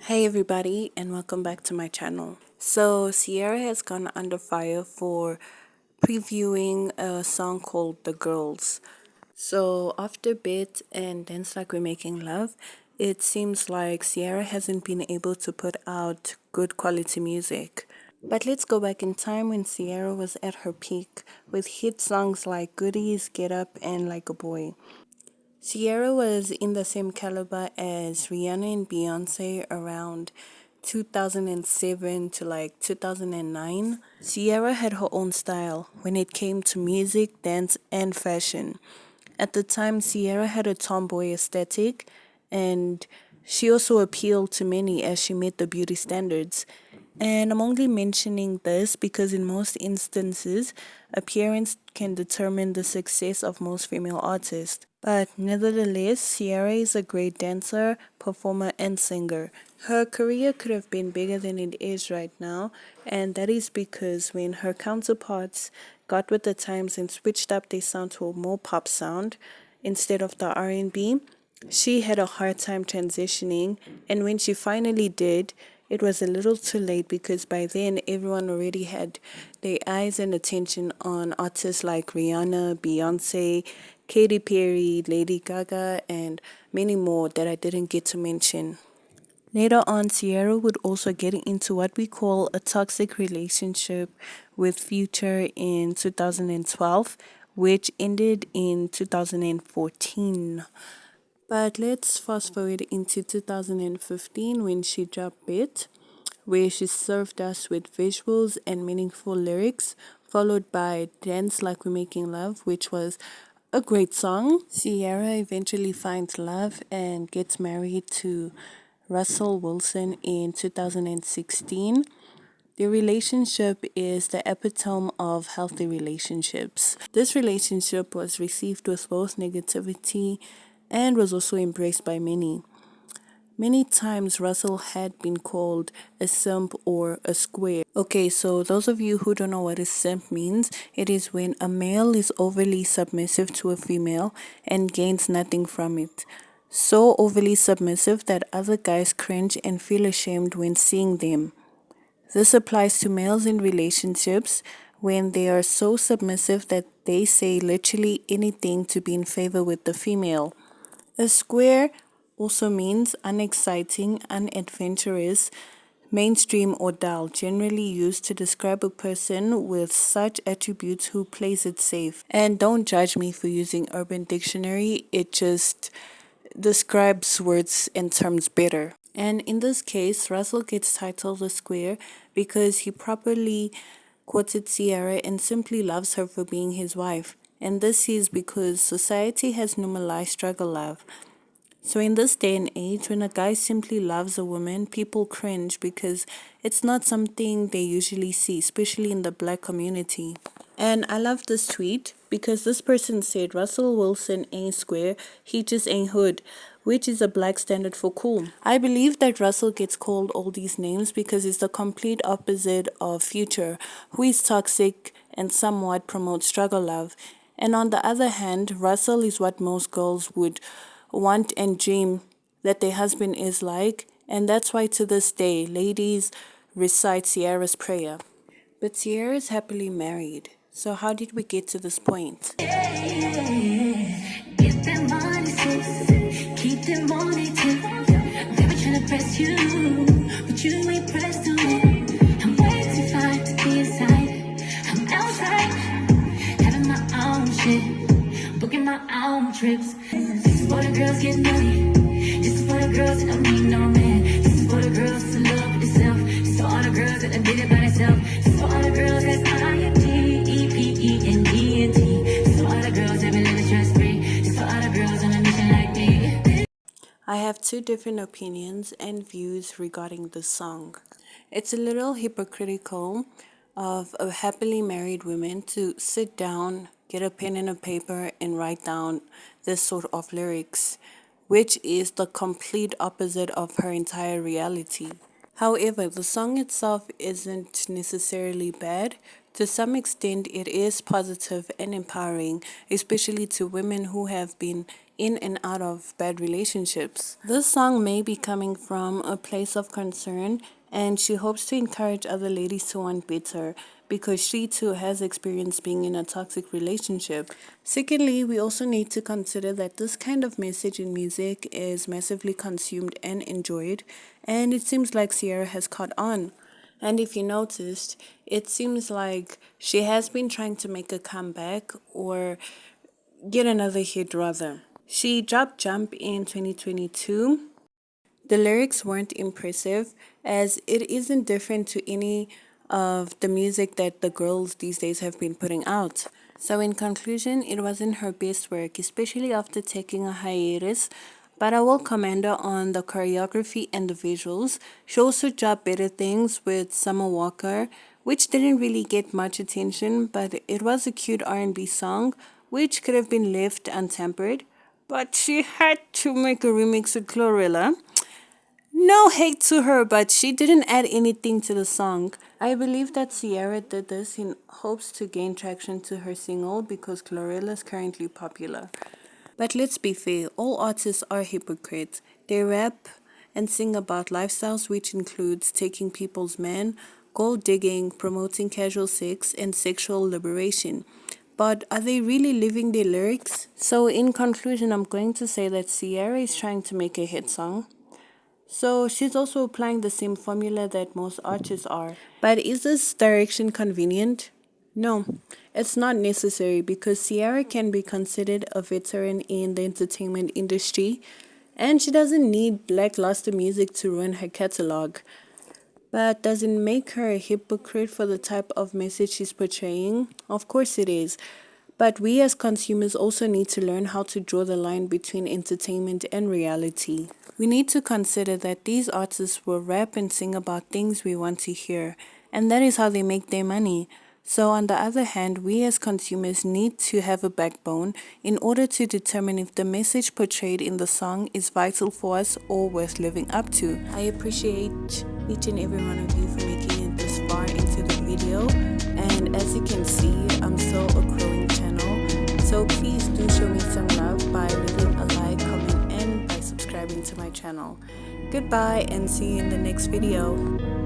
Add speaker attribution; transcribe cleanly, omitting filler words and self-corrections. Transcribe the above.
Speaker 1: Hey everybody, and welcome back to my channel. So Ciara has gone under fire for previewing a song called The Girls. So after Bit and Dance Like We're Making Love, it seems like Ciara hasn't been able to put out good quality music. But let's go back in time when Ciara was at her peak with hit songs like Goodies, Get Up, and Like a Boy. Ciara was in the same caliber as Rihanna and Beyonce around 2007 to like 2009. Ciara had her own style when it came to music, dance, and fashion. At the time, Ciara had a tomboy aesthetic, and she also appealed to many as she met the beauty standards. And I'm only mentioning this because in most instances, appearance can determine the success of most female artists. But nevertheless, Ciara is a great dancer, performer, and singer. Her career could have been bigger than it is right now, and that is because when her counterparts got with the times and switched up their sound to a more pop sound instead of the R&B, she had a hard time transitioning, and when she finally did, it was a little too late because by then everyone already had their eyes and attention on artists like Rihanna, Beyonce, Katy Perry, Lady Gaga, and many more that I didn't get to mention. Later on, Ciara would also get into what we call a toxic relationship with Future in 2012, which ended in 2014. But let's fast forward into 2015 when she dropped Bit, where she served us with visuals and meaningful lyrics, followed by Dance Like We're Making Love, which was a great song. Ciara eventually finds love and gets married to Russell Wilson in 2016. The relationship is the epitome of healthy relationships. This relationship was received with both negativity and was also embraced by many. Many times Russell had been called a simp or a square. Okay, so those of you who don't know what a simp means, it is when a male is overly submissive to a female and gains nothing from it. So overly submissive that other guys cringe and feel ashamed when seeing them. This applies to males in relationships when they are so submissive that they say literally anything to be in favor with the female. A square also means unexciting, unadventurous, mainstream, or dull, generally used to describe a person with such attributes who plays it safe. And don't judge me for using Urban Dictionary, it just describes words and terms better. And in this case, Russell gets titled a square because he properly quoted Ciara and simply loves her for being his wife. And this is because society has normalized struggle love. So in this day and age, when a guy simply loves a woman, people cringe because it's not something they usually see, especially in the black community. And I love this tweet because this person said Russell Wilson ain't square, he just ain't hood, which is a black standard for cool. I believe that Russell gets called all these names because he's the complete opposite of Future, who is toxic and somewhat promotes struggle love. And on the other hand, Russell is what most girls would want and dream that their husband is like, and that's why to this day, ladies recite Ciara's prayer. But Ciara is happily married. So how did we get to this point?
Speaker 2: Get that money, sis. Keep that money too. They be tryna press you, but you ain't pressed to. I'm way too fine to be inside. I'm outside, having my own shit, booking my own trips. This is for the girls getting money. This is for the girls that don't need no man. This is for the girls that's in love with themselves. This is for all the girls that did it by themselves. This is for all the girls that's
Speaker 1: I have two different opinions and views regarding this song. It's a little hypocritical of a happily married woman to sit down, get a pen and a paper, and write down this sort of lyrics, which is the complete opposite of her entire reality. However, the song itself isn't necessarily bad. To some extent, it is positive and empowering, especially to women who have been in and out of bad relationships. This song may be coming from a place of concern, and she hopes to encourage other ladies to want better because she too has experience being in a toxic relationship. Secondly, we also need to consider that this kind of message in music is massively consumed and enjoyed, and it seems like Ciara has caught on. And if you noticed, it seems like she has been trying to make a comeback or get another hit rather. She dropped Jump in 2022. The lyrics weren't impressive as it isn't different to any of the music that the girls these days have been putting out. So, in conclusion, it wasn't her best work, especially after taking a hiatus. But I will commend her on the choreography and the visuals. She also dropped Better Things with Summer Walker, which didn't really get much attention, but it was a cute R&B song, which could have been left untempered. But she had to make a remix with Glorilla. No hate to her, but she didn't add anything to the song. I believe that Ciara did this in hopes to gain traction to her single because Glorilla is currently popular. But let's be fair, all artists are hypocrites. They rap and sing about lifestyles which includes taking people's men, gold digging, promoting casual sex, and sexual liberation. But are they really living their lyrics? So in conclusion, I'm going to say that Ciara is trying to make a hit song. So she's also applying the same formula that most artists are. But is this direction convenient? No, it's not necessary because Ciara can be considered a veteran in the entertainment industry and she doesn't need lackluster music to ruin her catalog. But does it make her a hypocrite for the type of message she's portraying? Of course it is. But we as consumers also need to learn how to draw the line between entertainment and reality. We need to consider that these artists will rap and sing about things we want to hear, and that is how they make their money. So, on the other hand, we as consumers need to have a backbone in order to determine if the message portrayed in the song is vital for us or worth living up to. I appreciate each and every one of you for making it this far into the video. And as you can see, I'm still a growing channel. So please do show me some love by leaving a like, comment, and by subscribing to my channel. Goodbye and see you in the next video.